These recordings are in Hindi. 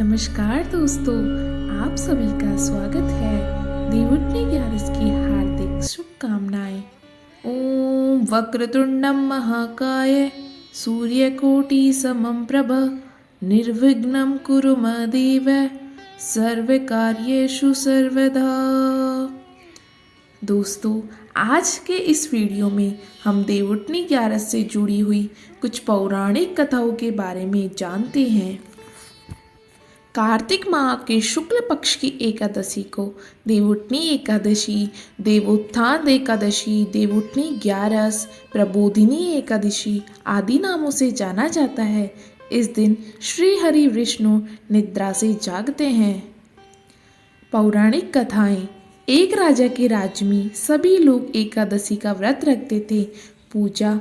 नमस्कार दोस्तों, आप सभी का स्वागत है। देवउठनी 11 की हार्दिक शुभकामनाएं। ओम वक्रतुंडम महाकाय सूर्यकोटि समम प्रभ निर्विघ्नं कुरु मदेव सर्वकार्येषु सर्वदा। दोस्तों, आज के इस वीडियो में हम देवउठनी 11 से जुड़ी हुई कुछ पौराणिक कथाओं के बारे में जानते हैं। कार्तिक माह के शुक्ल पक्ष की एकादशी को देवउठनी एकादशी, देवोत्थान एकादशी, देवउठनी 11, प्रबोधिनी एकादशी आदि नामों से जाना जाता है। इस दिन श्री हरि विष्णु निद्रा से जागते हैं। पौराणिक कथाएं। एक राजा के राज्य में सभी लोग एकादशी का व्रत रखते थे। पूजा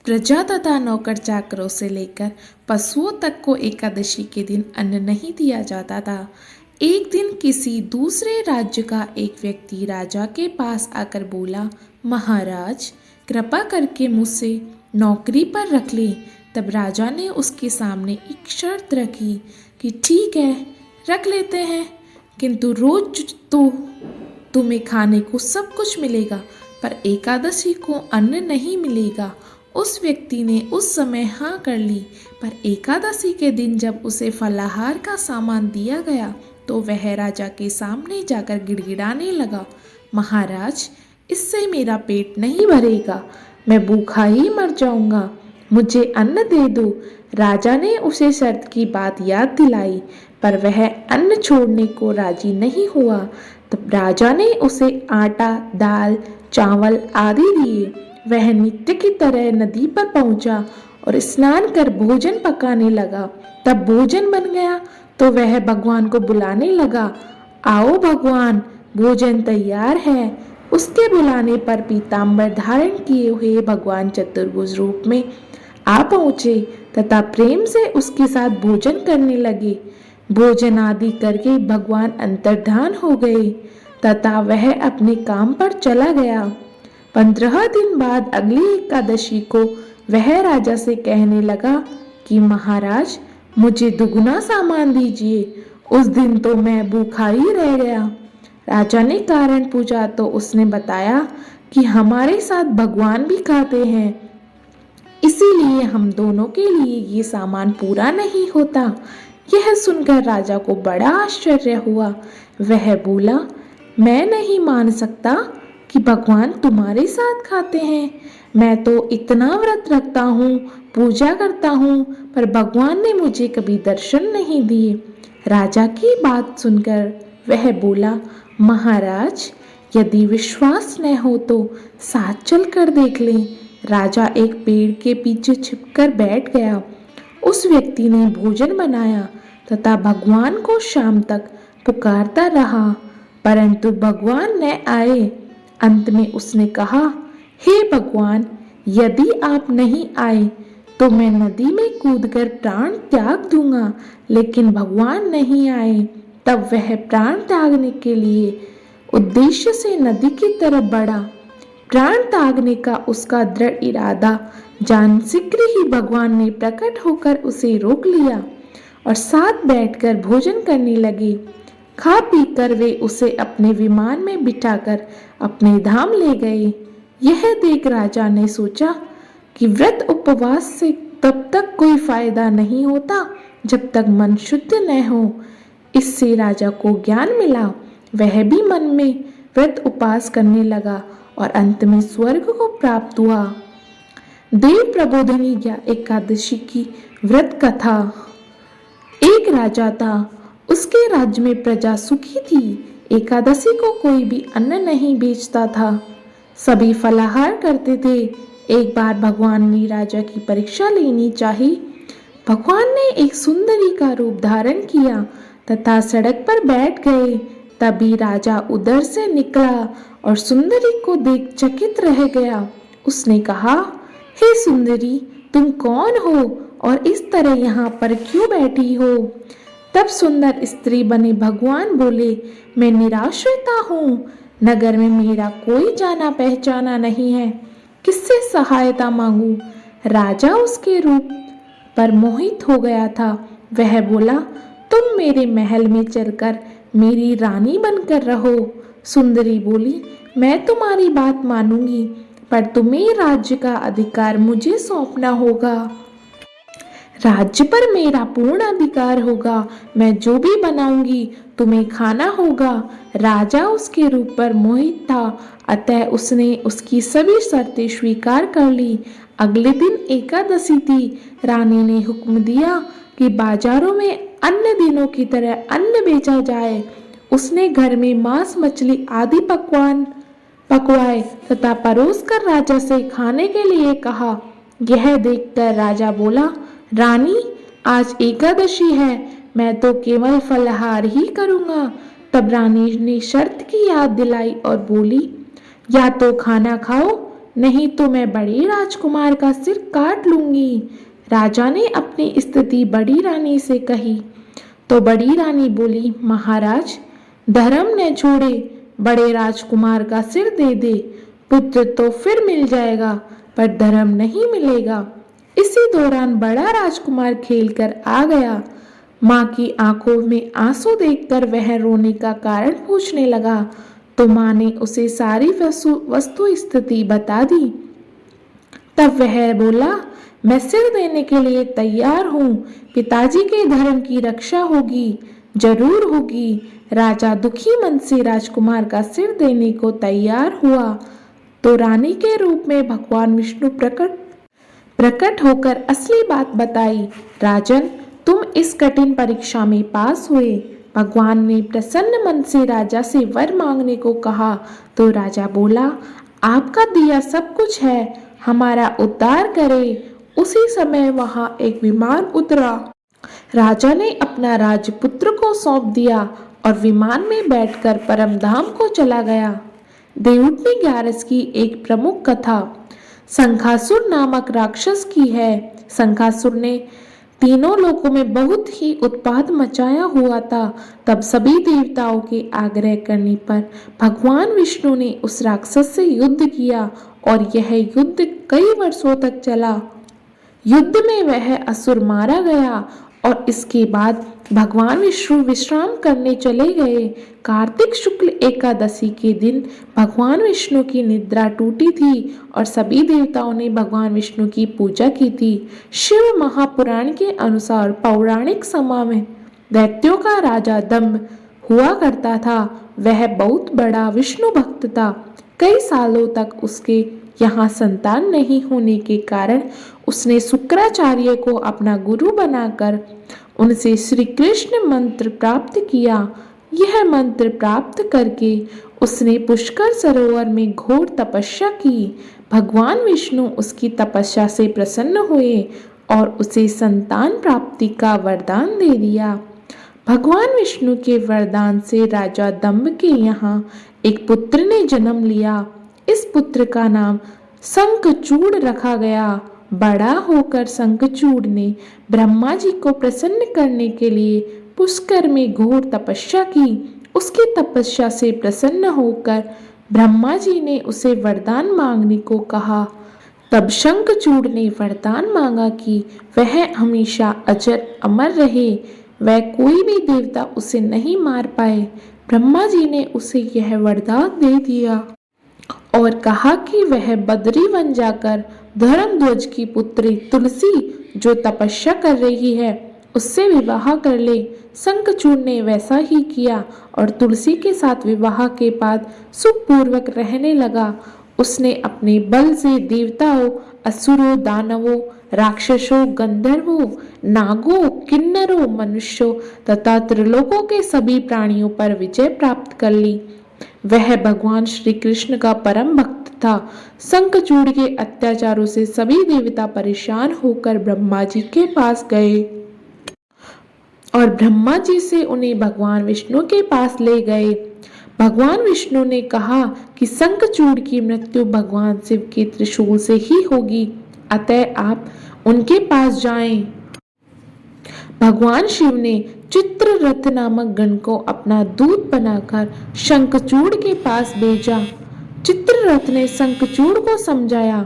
प्रजा तथा नौकर चाकरों से लेकर पशुओं तक को एकादशी के दिन अन्न नहीं दिया जाता था। एक दिन किसी दूसरे राज्य का एक व्यक्ति राजा के पास आकर बोला, महाराज, कृपा करके मुझसे नौकरी पर रख ले। तब राजा ने उसके सामने एक शर्त रखी कि ठीक है, रख लेते हैं, किंतु रोज तो तुम्हें खाने को सब कुछ मिलेगा, पर एकादशी को अन्न नहीं मिलेगा। उस व्यक्ति ने उस समय हाँ कर ली, पर एकादशी के दिन जब उसे फलाहार का सामान दिया गया तो वह राजा के सामने जाकर गिड़गिड़ाने लगा, महाराज, इससे मेरा पेट नहीं भरेगा, मैं भूखा ही मर जाऊंगा, मुझे अन्न दे दो। राजा ने उसे शर्त की बात याद दिलाई, पर वह अन्न छोड़ने को राजी नहीं हुआ। तब राजा ने उसे आटा, दाल, चावल आदि दिए। वह नित्य की तरह नदी पर पहुंचा और स्नान कर भोजन पकाने लगा। तब भोजन बन गया तो वह भगवान को बुलाने लगा, आओ भगवान, भोजन तैयार है। उसके बुलाने पर पीताम्बर धारण किए हुए भगवान चतुर्भुज रूप में आ पहुंचे तथा प्रेम से उसके साथ भोजन करने लगे। भोजन आदि करके भगवान अंतर्धान हो गए तथा वह अपने काम पर चला गया। 15 दिन बाद अगली एकादशी को वह राजा से कहने लगा कि महाराज, मुझे दुगना सामान दीजिए। उस दिन तो मैं भूखा ही रह गया। राजा ने कारण पूछा तो उसने बताया कि हमारे साथ भगवान भी खाते हैं, इसीलिए हम दोनों के लिए ये सामान पूरा नहीं होता। यह सुनकर राजा को बड़ा आश्चर्य हुआ। वह बोला, मैं नहीं मान सकता कि भगवान तुम्हारे साथ खाते हैं। मैं तो इतना व्रत रखता हूँ, पूजा करता हूँ, पर भगवान ने मुझे कभी दर्शन नहीं दिए। राजा की बात सुनकर वह बोला, महाराज, यदि विश्वास न हो तो साथ चल कर देख लें। राजा एक पेड़ के पीछे छिपकर बैठ गया। उस व्यक्ति ने भोजन बनाया तथा भगवान को शाम तक पुकारता रहा, परंतु भगवान न आए। अंत में उसने कहा, हे भगवान, यदि आप नहीं आए तो मैं नदी में कूदकर प्राण त्याग दूंगा। लेकिन भगवान नहीं आए। तब वह प्राण त्यागने के लिए उद्देश्य से नदी की तरफ बढ़ा। प्राण त्यागने का उसका दृढ़ इरादा जान शीघ्र ही भगवान ने प्रकट होकर उसे रोक लिया और साथ बैठकर भोजन करने लगे। खा पी कर वे उसे अपने विमान में बिठाकर अपने धाम ले गए। यह देख राजा ने सोचा कि व्रत उपवास से तब तक कोई फायदा नहीं होता जब तक मन शुद्ध न हो। इससे राजा को ज्ञान मिला। वह भी मन में व्रत उपवास करने लगा और अंत में स्वर्ग को प्राप्त हुआ। देव प्रबोधिनी या एकादशी की व्रत कथा। एक राजा था, उसके राज्य में प्रजा सुखी थी। एकादशी को कोई भी अन्न नहीं बेचता था, सभी फलाहार करते थे। एक बार भगवान ने राजा की परीक्षा लेनी चाही। भगवान ने एक सुंदरी का रूप धारण किया तथा सड़क पर बैठ गए। तभी राजा उधर से निकला और सुंदरी को देख चकित रह गया। उसने कहा, हे सुंदरी, तुम कौन हो और इस तरह यहाँ पर क्यों बैठी हो? तब सुंदर स्त्री बने भगवान बोले, मैं निराश्रिता हूँ, नगर में मेरा कोई जाना पहचाना नहीं है, किससे सहायता मांगू? राजा उसके रूप पर मोहित हो गया था। वह बोला, तो तुम मेरे महल में चलकर मेरी रानी बनकर रहो। सुंदरी बोली, मैं तुम्हारी बात मानूंगी, पर तुम्हें राज्य का अधिकार मुझे सौंपना होगा। राज्य पर मेरा पूर्ण अधिकार होगा। मैं जो भी बनाऊंगी तुम्हें खाना होगा। राजा उसके रूप पर मोहित था, अतः उसने उसकी सभी शर्तें स्वीकार कर ली। अगले दिन एकादशी थी। रानी ने हुक्म दिया कि बाजारों में अन्य दिनों की तरह अन्न बेचा जाए। उसने घर में मांस, मछली आदि पकवान पकवाए तथा परोस कर राजा से खाने के लिए कहा। यह देखकर राजा बोला, रानी, आज एकादशी है, मैं तो केवल फलाहार ही करूंगा। तब रानी ने शर्त की याद दिलाई और बोली, या तो खाना खाओ, नहीं तो मैं बड़े राजकुमार का सिर काट लूंगी। राजा ने अपनी स्थिति बड़ी रानी से कही तो बड़ी रानी बोली, महाराज, धर्म न छोड़े, बड़े राजकुमार का सिर दे दे। पुत्र तो फिर मिल जाएगा, पर धर्म नहीं मिलेगा। इसी दौरान बड़ा राजकुमार खेलकर आ गया। माँ की आंखों में आंसू देखकर वह रोने का कारण पूछने लगा, तो माँ ने उसे सारी वस्तु स्थिति बता दी। तब वह बोला, मैं सिर देने के लिए तैयार हूँ। पिताजी के धर्म की रक्षा होगी, जरूर होगी। राजा दुखी मन से राजकुमार का सिर देने को तैयार हुआ तो रानी के रूप में भगवान विष्णु प्रकट होकर असली बात बताई। राजन, तुम इस कठिन परीक्षा में पास हुए। भगवान ने प्रसन्न मन से राजा से वर मांगने को कहा तो राजा बोला, आपका दिया सब कुछ है, हमारा उद्धार करे। उसी समय वहां एक विमान उतरा। राजा ने अपना राजपुत्र को सौंप दिया और विमान में बैठकर परमधाम को चला गया। देवउठनी ग्यारस की एक प्रमुख कथा शंखासुर नामक राक्षस की है। शंखासुर ने तीनों लोकों में बहुत ही उत्पात मचाया हुआ था। तब सभी देवताओं के आग्रह करने पर भगवान विष्णु ने उस राक्षस से युद्ध किया और यह युद्ध कई वर्षों तक चला। युद्ध में वह असुर मारा गया और इसके बाद भगवान विष्णु विश्राम करने चले गए। कार्तिक शुक्ल एकादशी के दिन भगवान विष्णु की निद्रा टूटी थी और सभी देवताओं ने भगवान विष्णु की पूजा की थी। शिव महापुराण के अनुसार पौराणिक समय में दैत्यों का राजा दंभ हुआ करता था। वह बहुत बड़ा विष्णु भक्त था। कई सालों तक उसके यहाँ संतान नहीं होने के कारण उसने शुक्राचार्य को अपना गुरु बनाकर उनसे श्री कृष्ण मंत्र प्राप्त किया। यह मंत्र प्राप्त करके उसने पुष्कर सरोवर में घोर तपस्या की। भगवान विष्णु उसकी तपस्या से प्रसन्न हुए और उसे संतान प्राप्ति का वरदान दे दिया। भगवान विष्णु के वरदान से राजा दंभ के यहाँ एक पुत्र ने जन्म लिया। इस पुत्र का नाम शंखचूड़ रखा गया। बड़ा होकर शंखचूड़ ने ब्रह्मा जी को प्रसन्न करने के लिए पुष्कर में घोर तपस्या की। उसकी तपस्या से प्रसन्न होकर ब्रह्मा जी ने उसे वरदान मांगने को कहा। तब शंखचूड़ ने वरदान मांगा कि वह हमेशा अजर अमर रहे, वह कोई भी देवता उसे नहीं मार पाए। ब्रह्मा जी ने उसे यह वरदान दे दिया और कहा कि वह बद्री वन जाकर धर्मध्वज की पुत्री तुलसी, जो तपस्या कर रही है, उससे विवाह कर ले। शंखचूड़ ने वैसा ही किया और तुलसी के साथ विवाह के बाद सुखपूर्वक रहने लगा। उसने अपने बल से देवताओं, असुरों, दानवों, राक्षसों, गंधर्वों, नागों, किन्नरों, मनुष्यों तथा त्रिलोकों के सभी प्राणियों पर विजय प्राप्त कर ली। वह भगवान श्री कृष्ण का परम भक्त था। शंखचूड़ के अत्याचारों से सभी देवता परेशान होकर ब्रह्मा जी के पास गए और ब्रह्मा जी से उन्हें भगवान विष्णु के पास ले गए। भगवान विष्णु ने कहा कि शंखचूड़ की मृत्यु भगवान शिव के त्रिशूल से ही होगी, अतः आप उनके पास जाएं। भगवान शिव ने चित्ररथ नामक गण को अपना दूत बनाकर शंखचूड़ के पास भेजा। चित्ररथ ने शंखचूड़ को समझाया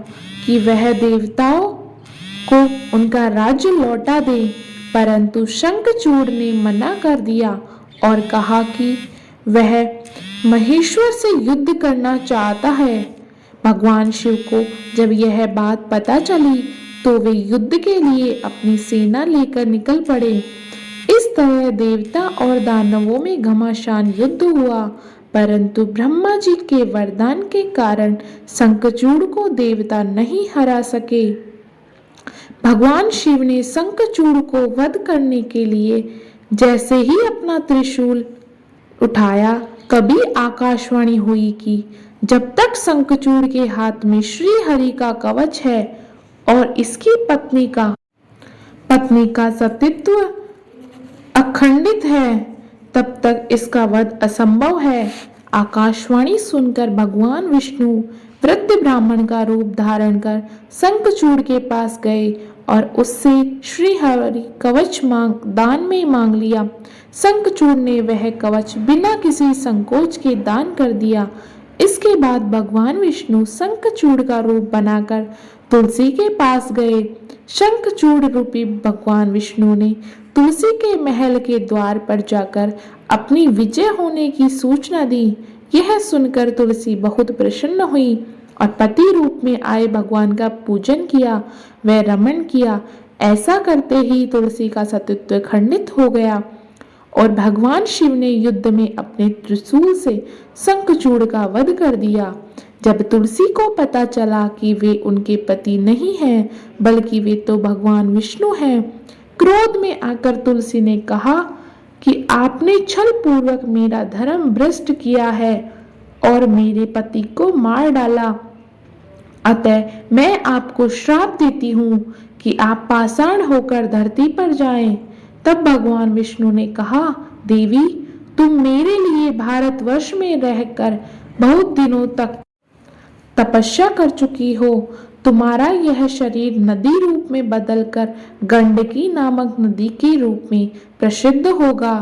कि वह देवताओं को उनका राज्य लौटा दे। परंतु शंखचूड़ ने मना कर दिया और कहा कि वह महेश्वर से युद्ध करना चाहता है। भगवान शिव को जब यह बात पता चली तो वे युद्ध के लिए अपनी सेना लेकर निकल पड़े। इस तरह देवता और दानवों में घमासान युद्ध हुआ, परंतु ब्रह्मा जी के वरदान के कारण शंखचूड़ को देवता नहीं हरा सके। भगवान शिव ने शंखचूड़ को वध करने के लिए जैसे ही अपना त्रिशूल उठाया, कभी आकाशवाणी हुई कि जब तक शंखचूड़ के हाथ में श्री हरि का कवच है और इसकी पत्नी का सतीत्व अखंडित है, तब तक इसका वध असंभव है। आकाशवाणी सुनकर भगवान विष्णु वृद्ध ब्राह्मण का रूप धारण कर शंखचूड़ के पास गए और उससे श्री हरि कवच दान में मांग लिया। शंखचूड़ ने वह कवच बिना किसी संकोच के दान कर दिया। इसके बाद भगवान विष्णु शंखचूड़ का रूप बनाकर तुलसी के पास गए। शंखचूड़ रूपी भगवान विष्णु ने तुलसी के महल के द्वार पर जाकर अपनी विजय होने की सूचना दी। यह सुनकर तुलसी बहुत प्रसन्न हुई और पति रूप में आए भगवान का पूजन किया, वह रमण किया। ऐसा करते ही तुलसी का सतीत्व खंडित हो गया और भगवान शिव ने युद्ध में अपने त्रिशूल से शंखचूड़ का वध कर दिया। जब तुलसी को पता चला कि वे उनके पति नहीं हैं, बल्कि वे तो भगवान विष्णु हैं, क्रोध में आकर तुलसी ने कहा कि आपने छल पूर्वक मेरा धर्म भ्रष्ट किया है और मेरे पति को मार डाला। अतः मैं आपको श्राप देती हूँ कि आप पाषाण होकर धरती पर जाएं। तब भगवान विष्णु ने कहा, देवी, तुम मेरे लिए भारतवर्ष में रहकर बहुत दिनों तक तपस्या कर चुकी हो। तुम्हारा यह शरीर नदी रूप में बदलकर गंडकी नामक नदी के रूप में प्रसिद्ध होगा।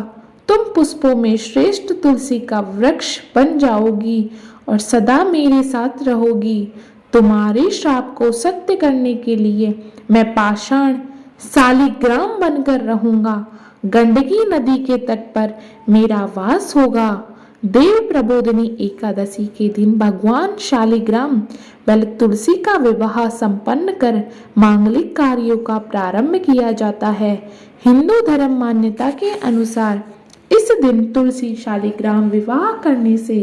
तुम पुष्पों में श्रेष्ठ तुलसी का वृक्ष बन जाओगी और सदा मेरे साथ रहोगी। तुम्हारे श्राप को सत्य करने के लिए मैं पाषाण शालिग्राम बनकर रहूंगा। गंडकी नदी के तट पर मेरा वास होगा। देव प्रबोधिनी एकादशी के दिन भगवान शालिग्राम व तुलसी का विवाह संपन्न कर मांगलिक कार्यों का प्रारंभ किया जाता है। हिंदू धर्म मान्यता के अनुसार इस दिन तुलसी शालिग्राम विवाह करने से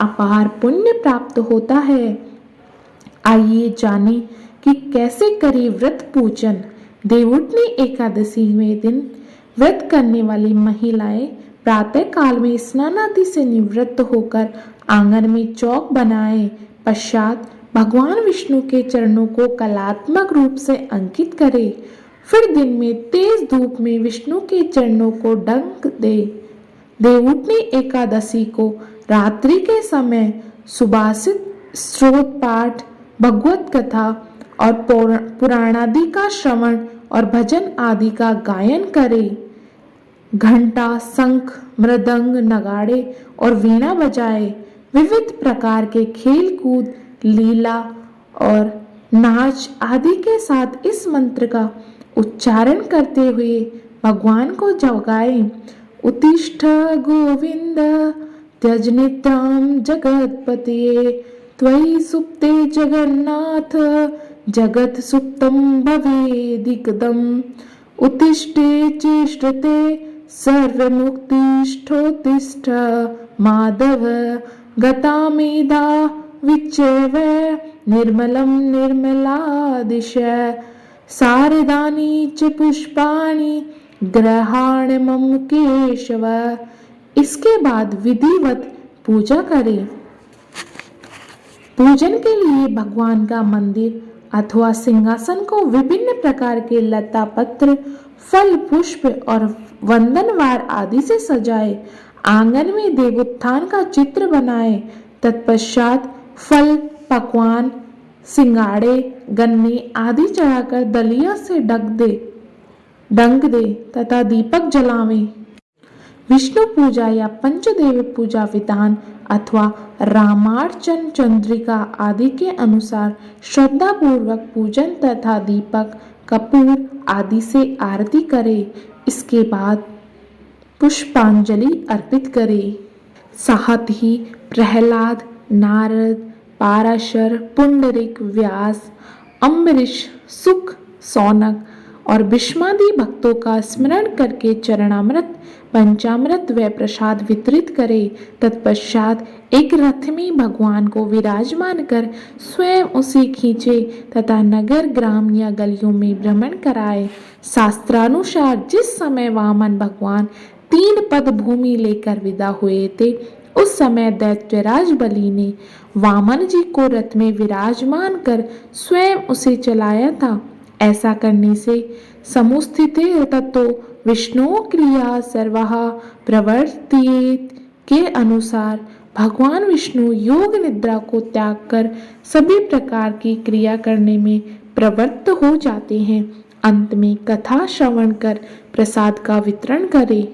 अपार पुण्य प्राप्त होता है। आइए जाने कि कैसे करें व्रत पूजन। देवउठनी एकादशी में दिन व्रत करने वाली महिलाएं प्रातः काल में स्नानादि से निवृत्त होकर आंगन में चौक बनाए, पश्चात भगवान विष्णु के चरणों को कलात्मक रूप से अंकित करे। फिर दिन में तेज धूप में विष्णु के चरणों को डंक दे। देवउठनी एकादशी को रात्रि के समय सुभाषित, स्तोत्र पाठ, भगवत कथा और पुराणादि का श्रवण और भजन आदि का गायन करे। घंटा, शंख, मृदंग, नगाड़े और वीणा बजाए। विविध प्रकार के खेल कूद, लीला और नाच आदि के साथ इस मंत्र का उच्चारण करते हुए भगवान को जगाए। उत्तिष्ठ गोविंद त्यज निद्रां जगत्पते त्वयि सुप्ते जगन्नाथ जगत् सुप्तं भवेदिकदम्। उत्तिष्ठे चेष्टते सर्वमुक्तिष्ठोत्तिष्ठ माधव गतामेधा विच्चैव निर्मलं निर्मलादिश शारदानि च पुष्पाणि ग्रहाण मम केशव। इसके बाद विधिवत पूजा करें। पूजन के लिए भगवान का मंदिर अथवा सिंहासन को विभिन्न प्रकार के लता पत्र, फल, पुष्प और वंदनवार आदि से सजाए। आंगन में देवोत्थान का चित्र बनाए। तत्पश्चात फल, पकवान, सिंगाड़े, गन्ने आदि चढ़ाकर दलिया से डंक दे तथा दीपक जलावे। विष्णु पूजा या पंचदेव पूजा विधान अथवा रामार्चन चंद्रिका आदि के अनुसार श्रद्धा पूर्वक पूजन तथा दीपक कपूर आदि से आरती करे। इसके बाद पुष्पांजलि अर्पित करे। साथ ही प्रहलाद, नारद, पाराशर, पुंडरीक, व्यास, अम्बरीश, सुक, सौनक और भीष्मादि भक्तों का स्मरण करके चरणामृत, पंचामृत व प्रसाद वितरित करे। तत्पश्चात एक रथ में भगवान को विराजमान कर स्वयं उसे खींचे तथा नगर, ग्राम या गलियों में भ्रमण कराए। शास्त्रानुसार जिस समय वामन भगवान 3 पद भूमि लेकर विदा हुए थे, उस समय दैत्यराज बलि ने वामन जी को रथ में विराजमान कर स्वयं उसे चलाया था। ऐसा करने से समुस्थिते ततो विष्णु क्रिया सर्वः प्रवर्तयेत् के अनुसार भगवान विष्णु योग निद्रा को त्याग कर सभी प्रकार की क्रिया करने में प्रवृत्त हो जाते हैं। अंत में कथा श्रवण कर प्रसाद का वितरण करें।